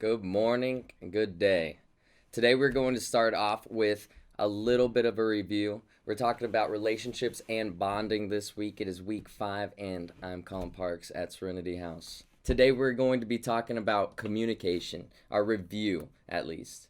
Good morning and good day. Today we're going to start off with a little bit of a review. We're talking about relationships and bonding this week. It is week 5 and I'm Colin Parks at Serenity House. Today we're going to be talking about communication, our review at least.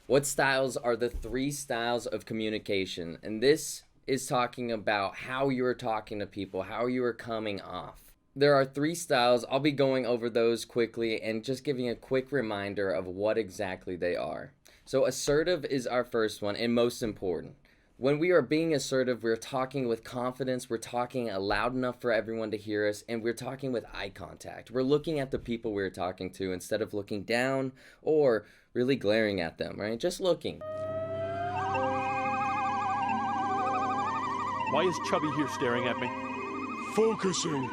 What styles are the 3 styles of communication? And this is talking about how you're talking to people, how you are coming off. There are 3 styles. I'll be going over those quickly and just giving a quick reminder of what exactly they are. So assertive is our first one and most important. When we are being assertive, we're talking with confidence, we're talking loud enough for everyone to hear us, and we're talking with eye contact. We're looking at the people we're talking to instead of looking down or really glaring at them, right? Just looking. Why is Chubby here staring at me? Focusing.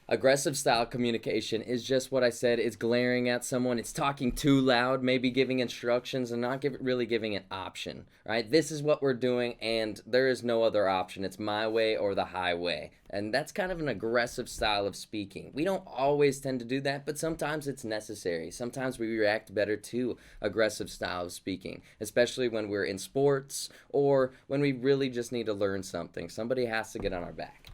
Aggressive style communication is just what I said. It's glaring at someone. It's talking too loud, maybe giving instructions and not really giving an option, right? This is what we're doing and there is no other option. It's my way or the highway. And that's kind of an aggressive style of speaking. We don't always tend to do that, but sometimes it's necessary. Sometimes we react better to aggressive style of speaking, especially when we're in sports or when we really just need to learn something. Somebody has to get on our back.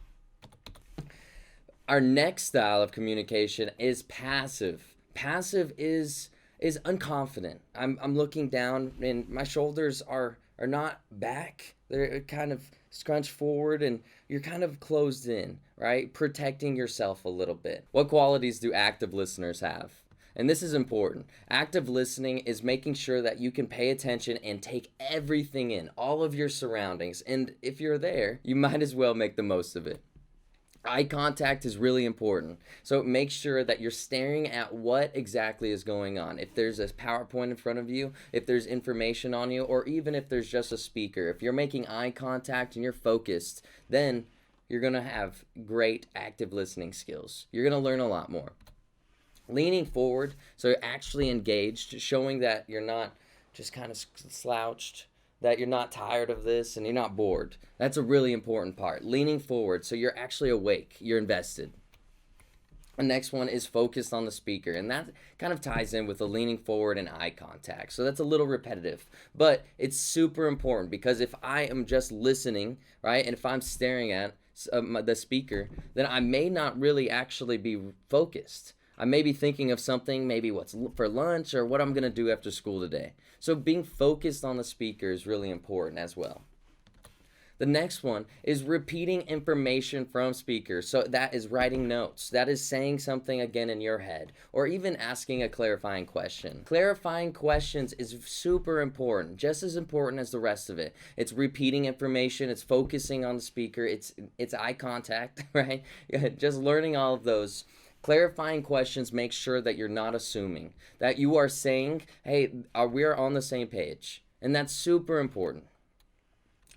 Our next style of communication is passive. Passive is unconfident. I'm looking down and my shoulders are not back. They're kind of scrunched forward and you're kind of closed in, right? Protecting yourself a little bit. What qualities do active listeners have? And this is important. Active listening is making sure that you can pay attention and take everything in, all of your surroundings. And if you're there, you might as well make the most of it. Eye contact is really important. So make sure that you're staring at what exactly is going on. If there's a PowerPoint in front of you, if there's information on you, or even if there's just a speaker. If you're making eye contact and you're focused, then you're going to have great active listening skills. You're going to learn a lot more. Leaning forward, so you're actually engaged, showing that you're not just kind of slouched, that you're not tired of this and you're not bored. That's a really important part. Leaning forward, so you're actually awake, you're invested. The next one is focused on the speaker, and that kind of ties in with the leaning forward and eye contact. So that's a little repetitive, but it's super important because if I am just listening, right, and if I'm staring at the speaker, then I may not really actually be focused. I may be thinking of something, maybe what's for lunch or what I'm going to do after school today. So being focused on the speaker is really important as well. The next one is repeating information from speakers. So that is writing notes. That is saying something again in your head or even asking a clarifying question. Clarifying questions is super important, just as important as the rest of it. It's repeating information. It's focusing on the speaker. It's eye contact, right? Just learning all of those. Clarifying questions makes sure that you're not assuming, that you are saying, hey, we are on the same page. And that's super important.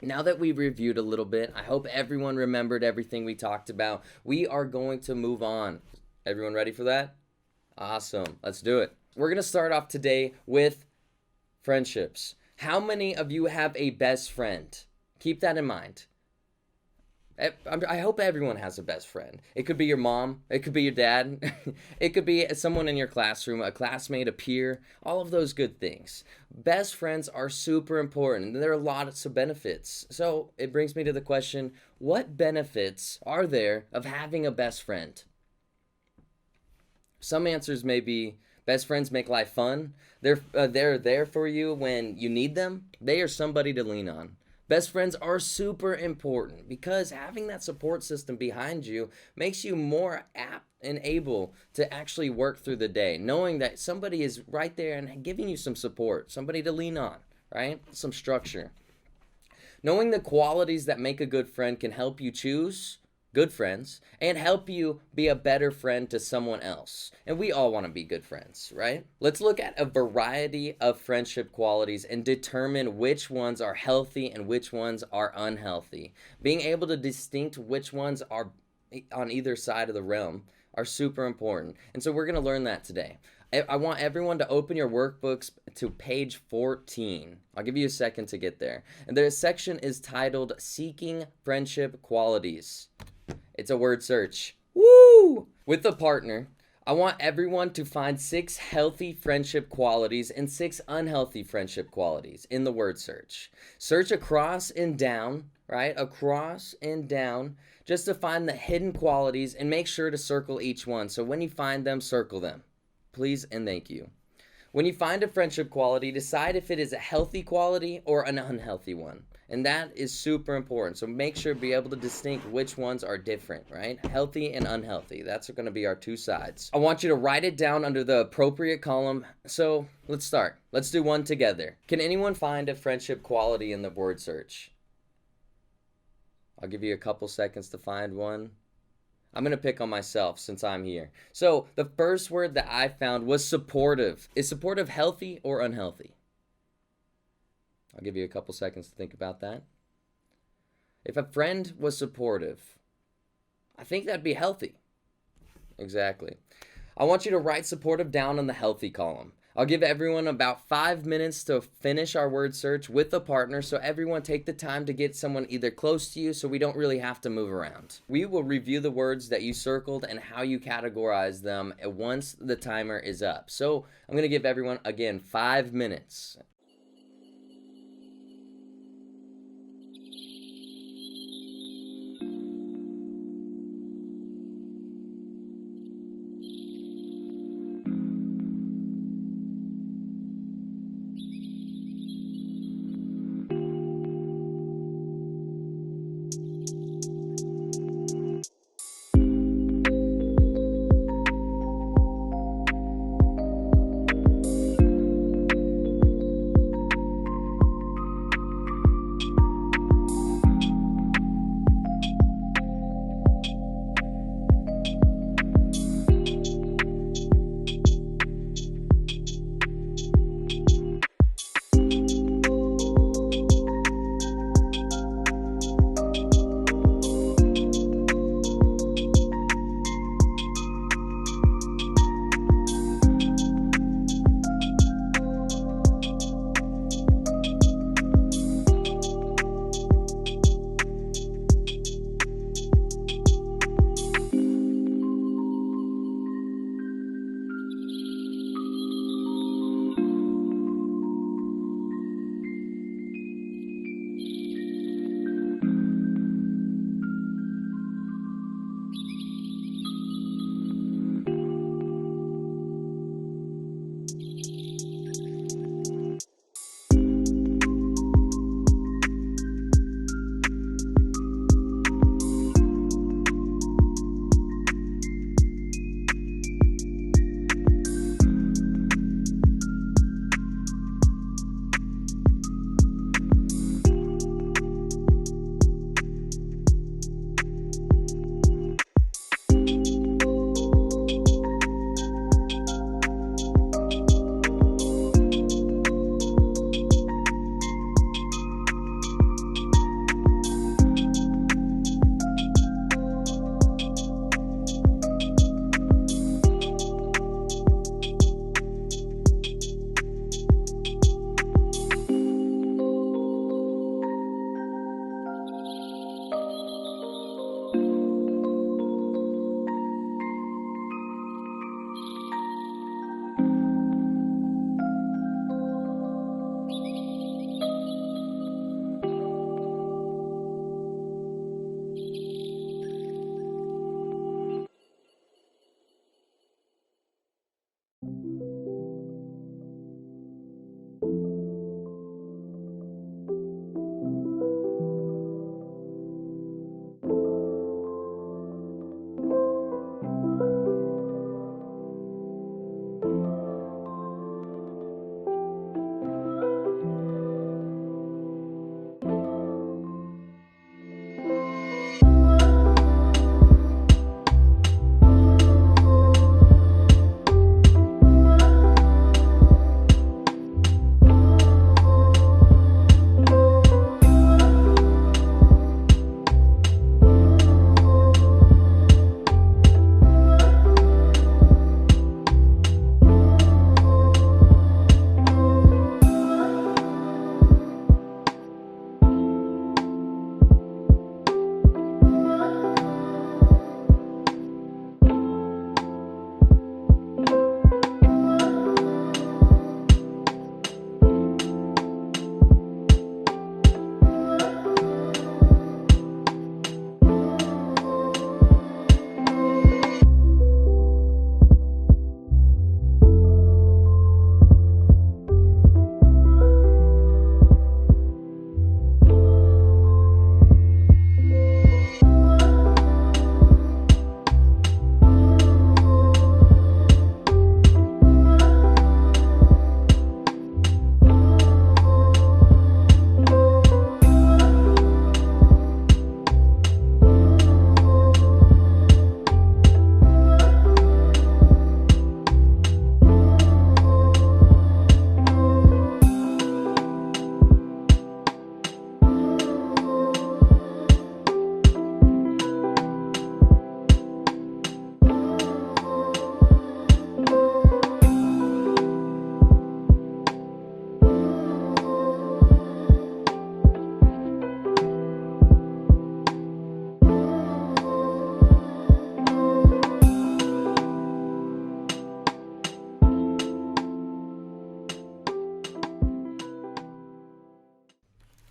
Now that we've reviewed a little bit, I hope everyone remembered everything we talked about. We are going to move on. Everyone ready for that? Awesome. Let's do it. We're going to start off today with friendships. How many of you have a best friend? Keep that in mind. I hope everyone has a best friend. It could be your mom. It could be your dad. It could be someone in your classroom, a classmate, a peer, all of those good things. Best friends are super important. There are lots of benefits. So it brings me to the question, what benefits are there of having a best friend? Some answers may be best friends make life fun. They're there for you when you need them. They are somebody to lean on. Best friends are super important because having that support system behind you makes you more apt and able to actually work through the day, knowing that somebody is right there and giving you some support, somebody to lean on, right? Some structure. Knowing the qualities that make a good friend can help you choose good friends and help you be a better friend to someone else. And we all want to be good friends, right? Let's look at a variety of friendship qualities and determine which ones are healthy and which ones are unhealthy. Being able to distinct which ones are on either side of the realm are super important. And so we're going to learn that today. I want everyone to open your workbooks to page 14. I'll give you a second to get there. And the section is titled Seeking Friendship Qualities. It's a word search. Woo! With a partner, I want everyone to find 6 healthy friendship qualities and 6 unhealthy friendship qualities in the word search. Search across and down, right? Across and down, just to find the hidden qualities and make sure to circle each one. So when you find them, circle them. Please and thank you. When you find a friendship quality, decide if it is a healthy quality or an unhealthy one. And that is super important. So make sure to be able to distinguish which ones are different, right? Healthy and unhealthy. That's going to be our 2 sides. I want you to write it down under the appropriate column. So let's start. Let's do one together. Can anyone find a friendship quality in the word search? I'll give you a couple seconds to find one. I'm going to pick on myself since I'm here. So the first word that I found was supportive. Is supportive healthy or unhealthy? I'll give you a couple seconds to think about that. If a friend was supportive, I think that'd be healthy. Exactly. I want you to write supportive down on the healthy column. I'll give everyone about 5 minutes to finish our word search with a partner, so everyone take the time to get someone either close to you so we don't really have to move around. We will review the words that you circled and how you categorize them once the timer is up. So I'm going to give everyone, again, 5 minutes.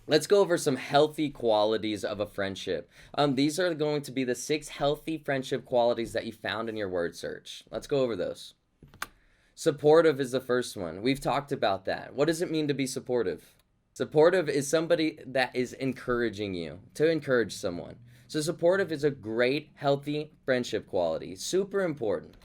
Let's go over some healthy qualities of a friendship. These are going to be the 6 healthy friendship qualities that you found in your word search. Let's go over those. Supportive is the first one. We've talked about that. What does it mean to be supportive? Supportive is somebody that is encouraging you, to encourage someone. So supportive is a great, healthy friendship quality. Super important.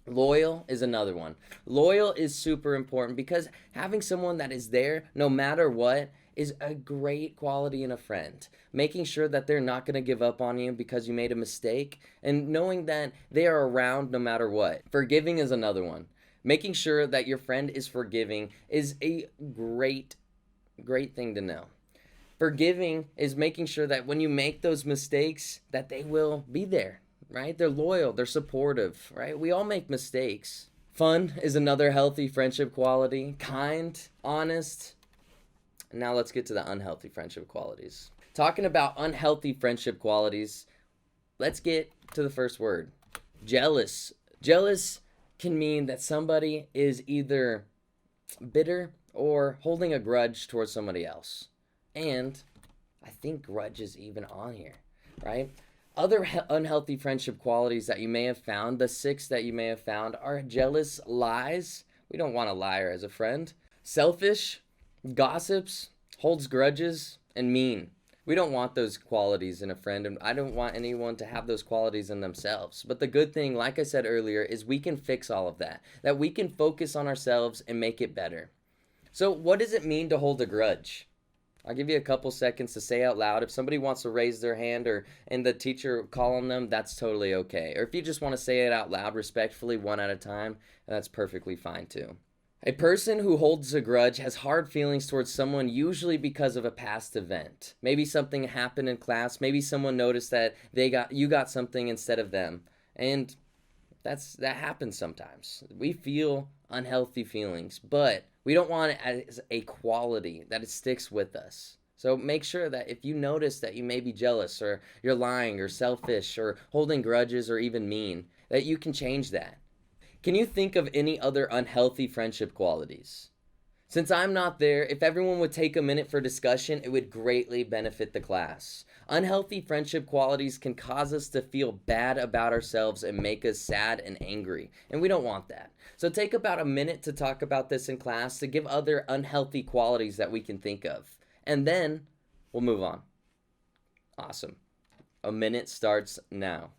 Loyal is another one. Loyal is super important because having someone that is there no matter what is a great quality in a friend. Making sure that they're not going to give up on you because you made a mistake, and knowing that they are around no matter what. Forgiving is another one. Making sure that your friend is forgiving is a great thing to know. Forgiving is making sure that when you make those mistakes that they will be there, right? They're loyal, they're supportive, right? We all make mistakes. Fun is another healthy friendship quality. Kind, honest. Now let's get to the unhealthy friendship qualities. Talking about unhealthy friendship qualities, let's get to the first word. Jealous. Jealous can mean that somebody is either bitter or holding a grudge towards somebody else. And I think grudge is even on here, right? Other unhealthy friendship qualities that you may have found, the 6 that you may have found, are jealous, lies. We don't want a liar as a friend. Selfish, gossips, holds grudges, and mean. We don't want those qualities in a friend, and I don't want anyone to have those qualities in themselves. But the good thing, like I said earlier, is we can fix all of that. That we can focus on ourselves and make it better. So what does it mean to hold a grudge? I'll give you a couple seconds to say out loud. If somebody wants to raise their hand and the teacher call on them, that's totally okay. Or if you just want to say it out loud respectfully, one at a time, that's perfectly fine too. A person who holds a grudge has hard feelings towards someone, usually because of a past event. Maybe something happened in class. Maybe someone noticed that you got something instead of them. And that happens sometimes. We feel unhealthy feelings, but we don't want it as a quality that it sticks with us. So make sure that if you notice that you may be jealous or you're lying or selfish or holding grudges or even mean, that you can change that. Can you think of any other unhealthy friendship qualities? Since I'm not there, if everyone would take a minute for discussion, it would greatly benefit the class. Unhealthy friendship qualities can cause us to feel bad about ourselves and make us sad and angry, and we don't want that. So take about a minute to talk about this in class to give other unhealthy qualities that we can think of, and then we'll move on. Awesome. A minute starts now.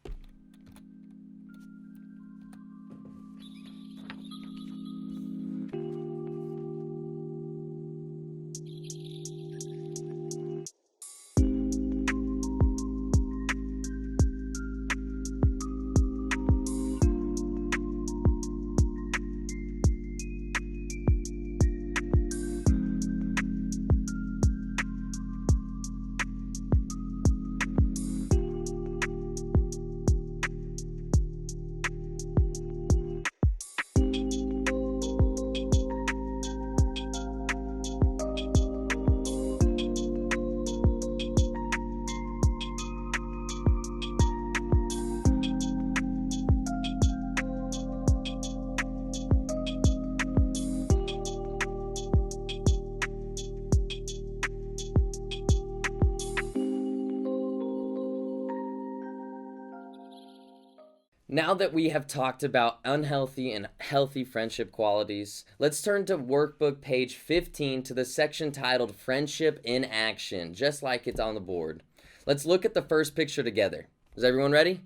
Now that we have talked about unhealthy and healthy friendship qualities, let's turn to workbook page 15 to the section titled Friendship in Action, just like it's on the board. Let's look at the first picture together. Is everyone ready?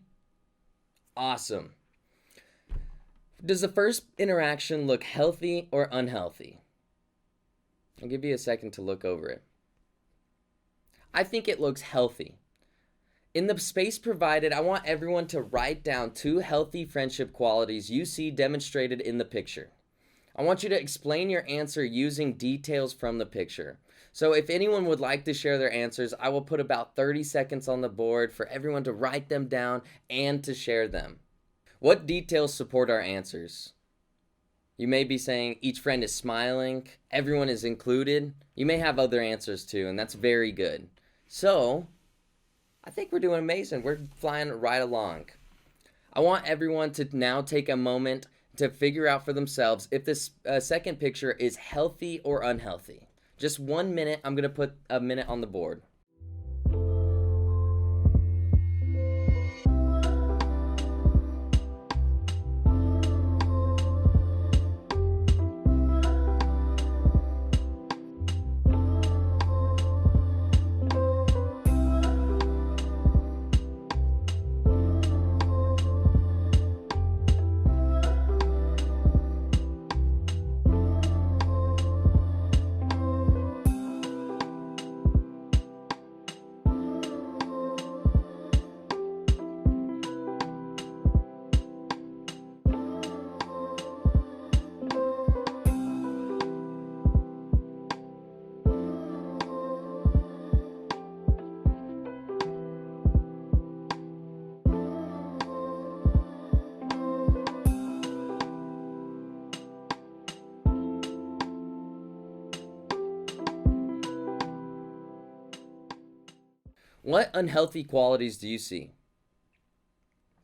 Awesome. Does the first interaction look healthy or unhealthy? I'll give you a second to look over it. I think it looks healthy. In the space provided, I want everyone to write down 2 healthy friendship qualities you see demonstrated in the picture. I want you to explain your answer using details from the picture. So if anyone would like to share their answers, I will put about 30 seconds on the board for everyone to write them down and to share them. What details support our answers? You may be saying each friend is smiling, everyone is included. You may have other answers too, and that's very good. So I think we're doing amazing. We're flying right along. I want everyone to now take a moment to figure out for themselves if this second picture is healthy or unhealthy. Just 1 minute. I'm going to put a minute on the board. What unhealthy qualities do you see?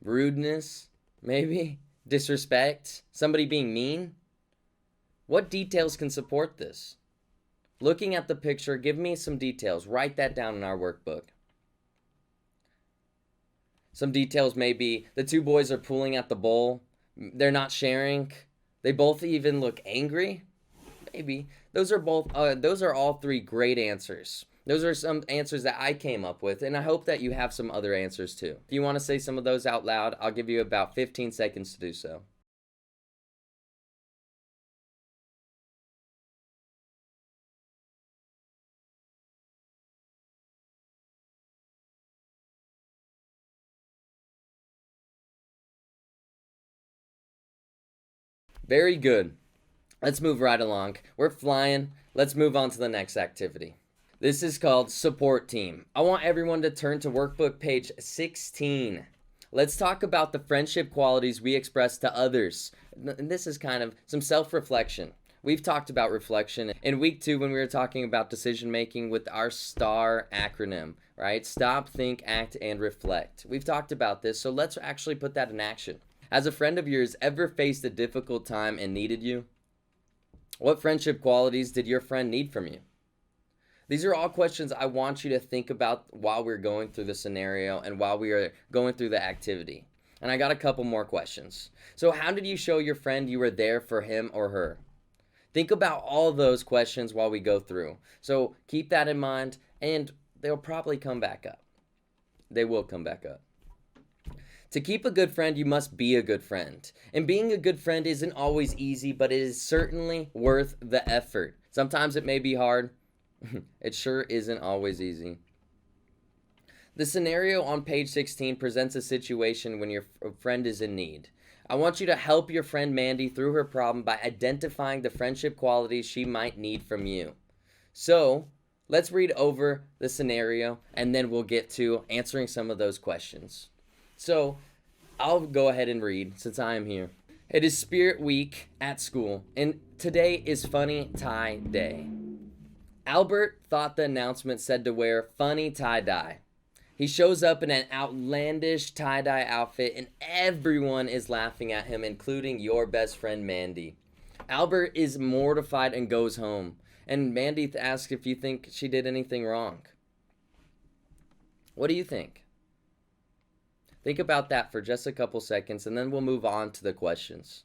Rudeness, maybe? Disrespect? Somebody being mean? What details can support this? Looking at the picture, give me some details. Write that down in our workbook. Some details may be the two boys are pulling at the bowl. They're not sharing. They both even look angry. Maybe. Those are all three great answers. Those are some answers that I came up with, and I hope that you have some other answers too. If you want to say some of those out loud, I'll give you about 15 seconds to do so. Very good. Let's move right along. We're flying. Let's move on to the next activity. This is called Support Team. I want everyone to turn to workbook page 16. Let's talk about the friendship qualities we express to others. And this is kind of some self-reflection. We've talked about reflection in week 2 when we were talking about decision making with our STAR acronym, right? Stop, think, act, and reflect. We've talked about this, so let's actually put that in action. Has a friend of yours ever faced a difficult time and needed you? What friendship qualities did your friend need from you? These are all questions I want you to think about while we're going through the scenario and while we are going through the activity. And I got a couple more questions. So how did you show your friend you were there for him or her? Think about all those questions while we go through. So keep that in mind, and they'll probably come back up. They will come back up. To keep a good friend, you must be a good friend. And being a good friend isn't always easy, but it is certainly worth the effort. Sometimes it may be hard. It sure isn't always easy. The scenario on page 16 presents a situation when your friend is in need. I want you to help your friend Mandy through her problem by identifying the friendship qualities she might need from you. So, let's read over the scenario and then we'll get to answering some of those questions. So, I'll go ahead and read since I am here. It is Spirit Week at school, and today is Funny Tie Day. Albert thought the announcement said to wear funny tie-dye. He shows up in an outlandish tie-dye outfit and everyone is laughing at him, including your best friend Mandy. Albert is mortified and goes home, and Mandy asks if you think she did anything wrong. What do you think? Think about that for just a couple seconds and then we'll move on to the questions.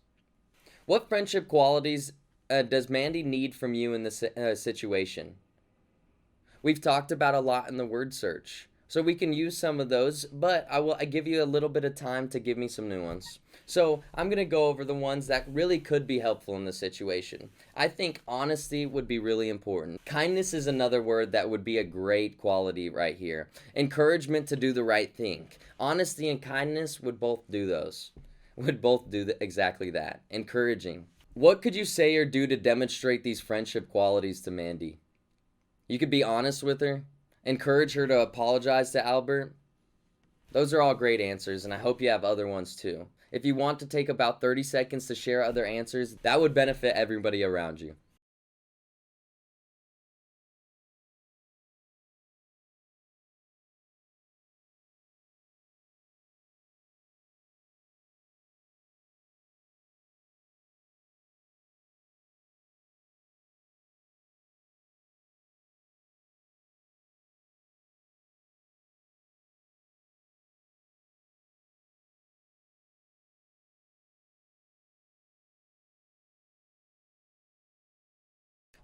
What friendship qualities does Mandy need from you in this situation? We've talked about a lot in the word search, so we can use some of those, but I give you a little bit of time to give me some new ones. So I'm going to go over the ones that really could be helpful in this situation. I think honesty would be really important. Kindness is another word that would be a great quality right here. Encouragement to do the right thing. Honesty and kindness would both do those. Would both do exactly that. Encouraging. What could you say or do to demonstrate these friendship qualities to Mandy? You could be honest with her. Encourage her to apologize to Albert. Those are all great answers, and I hope you have other ones too. If you want to take about 30 seconds to share other answers, that would benefit everybody around you.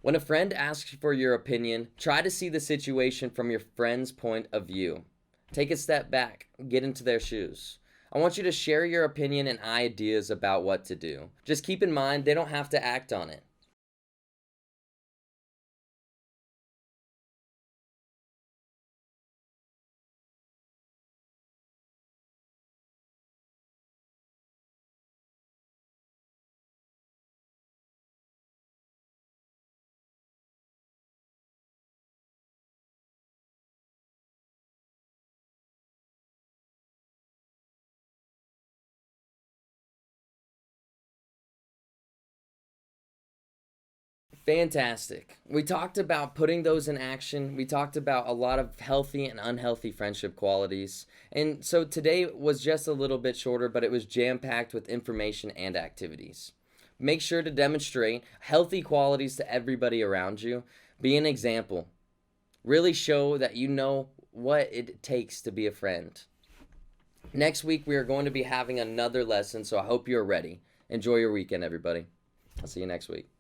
When a friend asks for your opinion, try to see the situation from your friend's point of view. Take a step back, get into their shoes. I want you to share your opinion and ideas about what to do. Just keep in mind, they don't have to act on it. Fantastic. We talked about putting those in action. We talked about a lot of healthy and unhealthy friendship qualities. And so today was just a little bit shorter, but it was jam packed with information and activities. Make sure to demonstrate healthy qualities to everybody around you. Be an example. Really show that you know what it takes to be a friend. Next week, we are going to be having another lesson, so I hope you're ready. Enjoy your weekend, everybody. I'll see you next week.